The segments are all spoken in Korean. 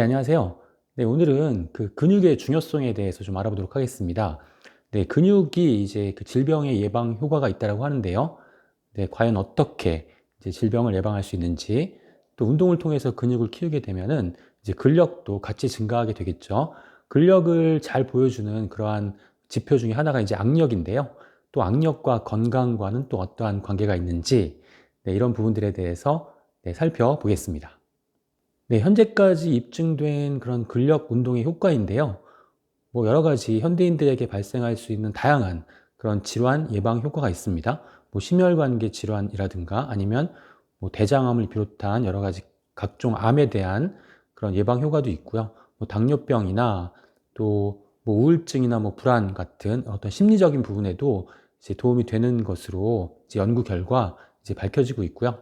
네, 안녕하세요. 네, 오늘은 그 근육의 중요성에 대해서 좀 알아보도록 하겠습니다. 네, 근육이 이제 그 질병의 예방 효과가 있다고 하는데요. 네, 과연 어떻게 이제 질병을 예방할 수 있는지, 또 운동을 통해서 근육을 키우게 되면은 이제 근력도 같이 증가하게 되겠죠. 근력을 잘 보여주는 그러한 지표 중에 하나가 이제 악력인데요. 또 악력과 건강과는 또 어떠한 관계가 있는지, 네, 이런 부분들에 대해서 네, 살펴보겠습니다. 네, 현재까지 입증된 그런 근력 운동의 효과인데요. 뭐 여러 가지 현대인들에게 발생할 수 있는 다양한 그런 질환 예방 효과가 있습니다. 뭐 심혈관계 질환이라든가 아니면 뭐 대장암을 비롯한 여러 가지 각종 암에 대한 그런 예방 효과도 있고요. 뭐 당뇨병이나 또 뭐 우울증이나 뭐 불안 같은 어떤 심리적인 부분에도 이제 도움이 되는 것으로 이제 연구 결과 이제 밝혀지고 있고요.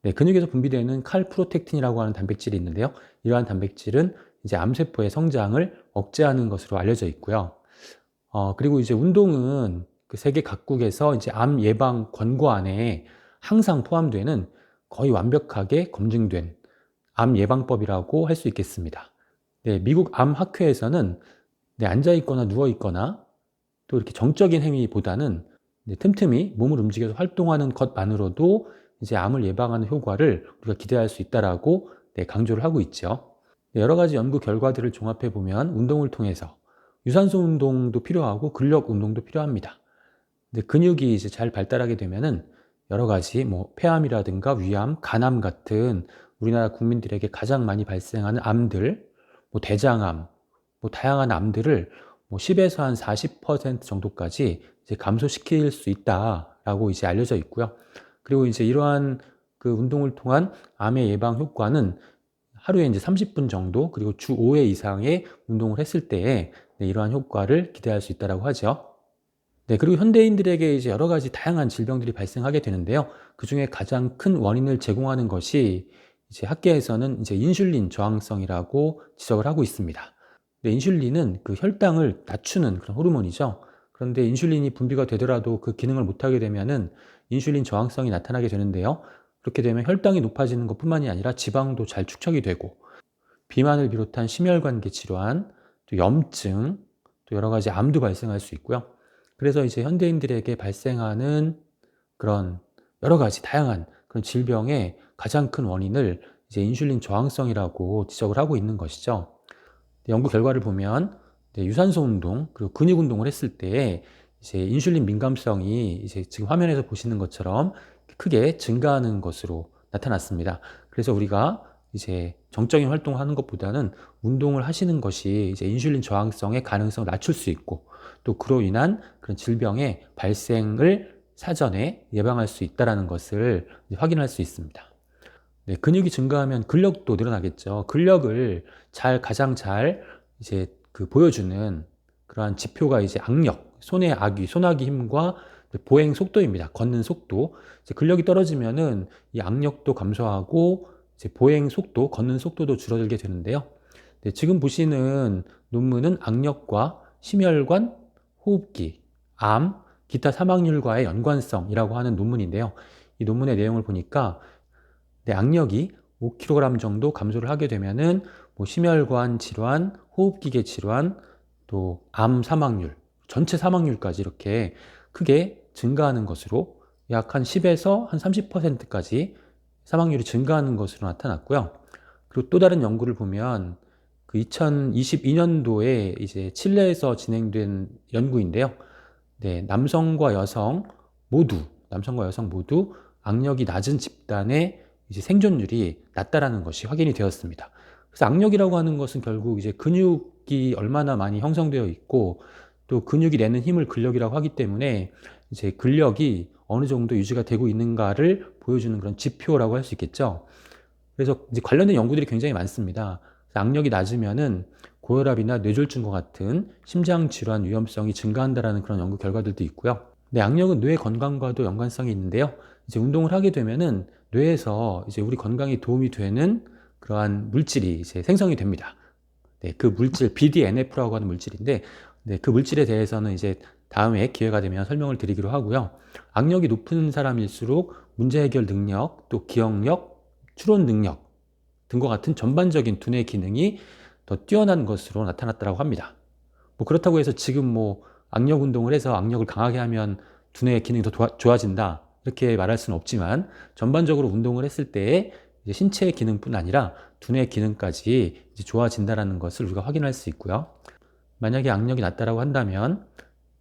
네, 근육에서 분비되는 칼프로텍틴이라고 하는 단백질이 있는데요. 이러한 단백질은 이제 암세포의 성장을 억제하는 것으로 알려져 있고요. 그리고 이제 운동은 그 세계 각국에서 이제 암 예방 권고 안에 항상 포함되는 거의 완벽하게 검증된 암 예방법이라고 할 수 있겠습니다. 네, 미국 암학회에서는 네, 앉아 있거나 누워 있거나 또 이렇게 정적인 행위보다는 틈틈이 몸을 움직여서 활동하는 것만으로도 이제 암을 예방하는 효과를 우리가 기대할 수 있다라고 강조를 하고 있죠. 여러 가지 연구 결과들을 종합해 보면 운동을 통해서 유산소 운동도 필요하고 근력 운동도 필요합니다. 근데 근육이 이제 잘 발달하게 되면은 여러 가지 뭐 폐암이라든가 위암, 간암 같은 우리나라 국민들에게 가장 많이 발생하는 암들, 뭐 대장암, 뭐 다양한 암들을 뭐 10에서 한 40% 정도까지 이제 감소시킬 수 있다라고 이제 알려져 있고요. 그리고 이제 이러한 그 운동을 통한 암의 예방 효과는 하루에 이제 30분 정도 그리고 주 5회 이상의 운동을 했을 때에 이러한 효과를 기대할 수 있다라고 하죠. 네, 그리고 현대인들에게 이제 여러 가지 다양한 질병들이 발생하게 되는데요. 그 중에 가장 큰 원인을 제공하는 것이 이제 학계에서는 이제 인슐린 저항성이라고 지적을 하고 있습니다. 네, 인슐린은 그 혈당을 낮추는 그런 호르몬이죠. 그런데 인슐린이 분비가 되더라도 그 기능을 못하게 되면은 인슐린 저항성이 나타나게 되는데요. 그렇게 되면 혈당이 높아지는 것뿐만이 아니라 지방도 잘 축적이 되고 비만을 비롯한 심혈관계 질환, 또 염증, 또 여러 가지 암도 발생할 수 있고요. 그래서 이제 현대인들에게 발생하는 그런 여러 가지 다양한 그런 질병의 가장 큰 원인을 이제 인슐린 저항성이라고 지적을 하고 있는 것이죠. 연구 결과를 보면 유산소 운동 그리고 근육 운동을 했을 때 이제 인슐린 민감성이 이제 지금 화면에서 보시는 것처럼 크게 증가하는 것으로 나타났습니다. 그래서 우리가 이제 정적인 활동을 하는 것보다는 운동을 하시는 것이 이제 인슐린 저항성의 가능성을 낮출 수 있고 또 그로 인한 그런 질병의 발생을 사전에 예방할 수 있다는 것을 확인할 수 있습니다. 네, 근육이 증가하면 근력도 늘어나겠죠. 근력을 가장 잘 이제 그 보여주는 그러한 지표가 이제 악력, 손의 아귀, 손아귀 힘과 보행 속도입니다. 걷는 속도. 이제 근력이 떨어지면은 이 악력도 감소하고 이제 보행 속도, 걷는 속도도 줄어들게 되는데요. 네, 지금 보시는 논문은 악력과 심혈관, 호흡기, 암, 기타 사망률과의 연관성이라고 하는 논문인데요. 이 논문의 내용을 보니까 악력이 5kg 정도 감소를 하게 되면은 뭐 심혈관 질환, 호흡기계 질환, 또 암 사망률, 전체 사망률까지 이렇게 크게 증가하는 것으로 약 한 10에서 한 30%까지 사망률이 증가하는 것으로 나타났고요. 그리고 또 다른 연구를 보면 그 2022년도에 이제 칠레에서 진행된 연구인데요. 네, 남성과 여성 모두 악력이 낮은 집단의 이제 생존율이 낮다라는 것이 확인이 되었습니다. 그래서 악력이라고 하는 것은 결국 이제 근육이 얼마나 많이 형성되어 있고 또 근육이 내는 힘을 근력이라고 하기 때문에 이제 근력이 어느 정도 유지가 되고 있는가를 보여주는 그런 지표라고 할 수 있겠죠. 그래서 이제 관련된 연구들이 굉장히 많습니다. 악력이 낮으면은 고혈압이나 뇌졸중과 같은 심장 질환 위험성이 증가한다라는 그런 연구 결과들도 있고요. 네, 악력은 뇌 건강과도 연관성이 있는데요. 이제 운동을 하게 되면은 뇌에서 이제 우리 건강에 도움이 되는 그러한 물질이 이제 생성이 됩니다. 네, 그 물질 BDNF라고 하는 물질인데, 네, 그 물질에 대해서는 이제 다음에 기회가 되면 설명을 드리기로 하고요. 악력이 높은 사람일수록 문제 해결 능력, 또 기억력, 추론 능력, 등과 같은 전반적인 두뇌 기능이 더 뛰어난 것으로 나타났다고 합니다. 뭐 그렇다고 해서 지금 뭐 악력 운동을 해서 악력을 강하게 하면 두뇌 기능이 더 좋아진다 이렇게 말할 수는 없지만, 전반적으로 운동을 했을 때 이제 신체 기능뿐 아니라 두뇌 기능까지 이제 좋아진다는 것을 우리가 확인할 수 있고요. 만약에 악력이 낮다라고 한다면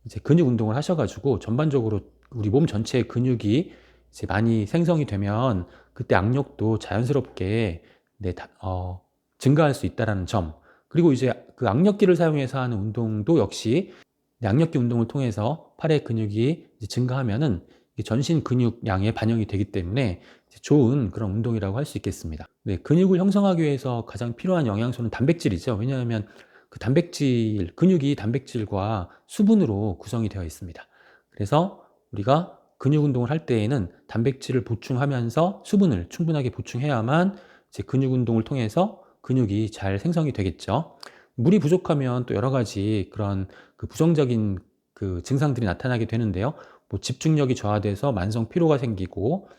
이제 근육 운동을 하셔가지고 전반적으로 우리 몸 전체의 근육이 이제 많이 생성이 되면 그때 악력도 자연스럽게 증가할 수 있다는 점, 그리고 이제 그 악력기를 사용해서 하는 운동도 역시 악력기 운동을 통해서 팔의 근육이 이제 증가하면은 전신 근육량에 반영이 되기 때문에 좋은 그런 운동이라고 할 수 있겠습니다. 네, 근육을 형성하기 위해서 가장 필요한 영양소는 단백질이죠. 왜냐하면 그 단백질, 근육이 단백질과 수분으로 구성이 되어 있습니다. 그래서 우리가 근육 운동을 할 때에는 단백질을 보충하면서 수분을 충분하게 보충해야만 이제 근육 운동을 통해서 근육이 잘 생성이 되겠죠. 물이 부족하면 또 여러 가지 그런 그 부정적인 그 증상들이 나타나게 되는데요. 뭐 집중력이 저하돼서 만성 피로가 생기고,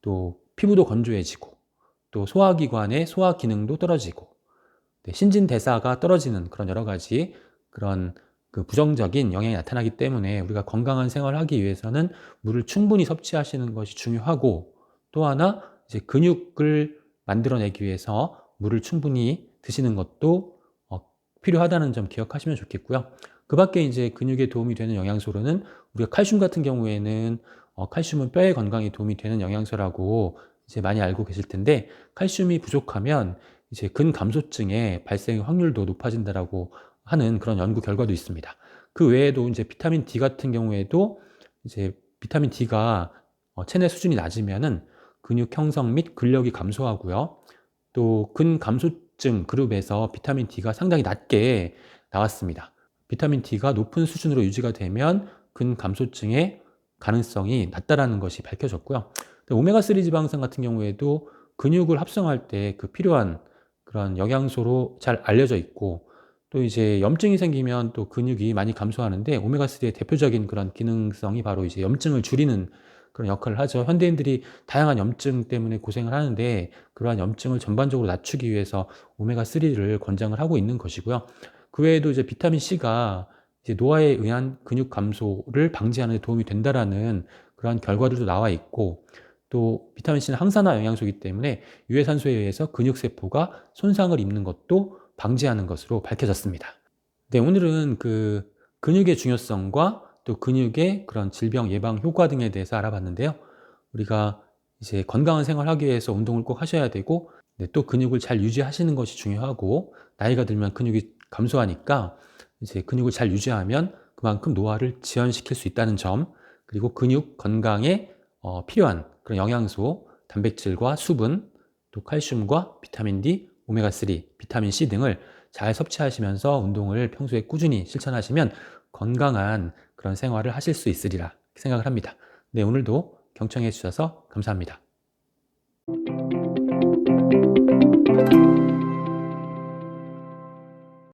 또 피부도 건조해지고, 또 소화기관의 소화 기능도 떨어지고, 신진대사가 떨어지는 그런 여러 가지 그런 그 부정적인 영향이 나타나기 때문에 우리가 건강한 생활을 하기 위해서는 물을 충분히 섭취하시는 것이 중요하고, 또 하나 이제 근육을 만들어내기 위해서 물을 충분히 드시는 것도 필요하다는 점 기억하시면 좋겠고요. 그 밖에 이제 근육에 도움이 되는 영양소로는 우리가 칼슘 같은 경우에는 칼슘은 뼈의 건강에 도움이 되는 영양소라고 이제 많이 알고 계실 텐데, 칼슘이 부족하면 이제 근감소증의 발생 확률도 높아진다라고 하는 그런 연구 결과도 있습니다. 그 외에도 이제 비타민 D 같은 경우에도 이제 비타민 D가 체내 수준이 낮으면은 근육 형성 및 근력이 감소하고요. 또 근감소증 그룹에서 비타민 D가 상당히 낮게 나왔습니다. 비타민 D가 높은 수준으로 유지가 되면 근감소증의 가능성이 낮다라는 것이 밝혀졌고요. 오메가3 지방산 같은 경우에도 근육을 합성할 때 그 필요한 그런 영양소로 잘 알려져 있고, 또 이제 염증이 생기면 또 근육이 많이 감소하는데, 오메가3의 대표적인 그런 기능성이 바로 이제 염증을 줄이는 그런 역할을 하죠. 현대인들이 다양한 염증 때문에 고생을 하는데, 그러한 염증을 전반적으로 낮추기 위해서 오메가3를 권장을 하고 있는 것이고요. 그 외에도 이제 비타민 C가 이제 노화에 의한 근육 감소를 방지하는 데 도움이 된다라는 그러한 결과들도 나와 있고, 또 비타민 C는 항산화 영양소이기 때문에 유해산소에 의해서 근육세포가 손상을 입는 것도 방지하는 것으로 밝혀졌습니다. 네, 오늘은 그 근육의 중요성과 또 근육의 그런 질병 예방 효과 등에 대해서 알아봤는데요. 우리가 이제 건강한 생활을 하기 위해서 운동을 꼭 하셔야 되고, 또 근육을 잘 유지하시는 것이 중요하고, 나이가 들면 근육이 감소하니까 이제 근육을 잘 유지하면 그만큼 노화를 지연시킬 수 있다는 점, 그리고 근육 건강에 필요한 그런 영양소, 단백질과 수분, 또 칼슘과 비타민 D, 오메가3, 비타민 C 등을 잘 섭취하시면서 운동을 평소에 꾸준히 실천하시면 건강한 그런 생활을 하실 수 있으리라 생각을 합니다. 네, 오늘도 경청해 주셔서 감사합니다.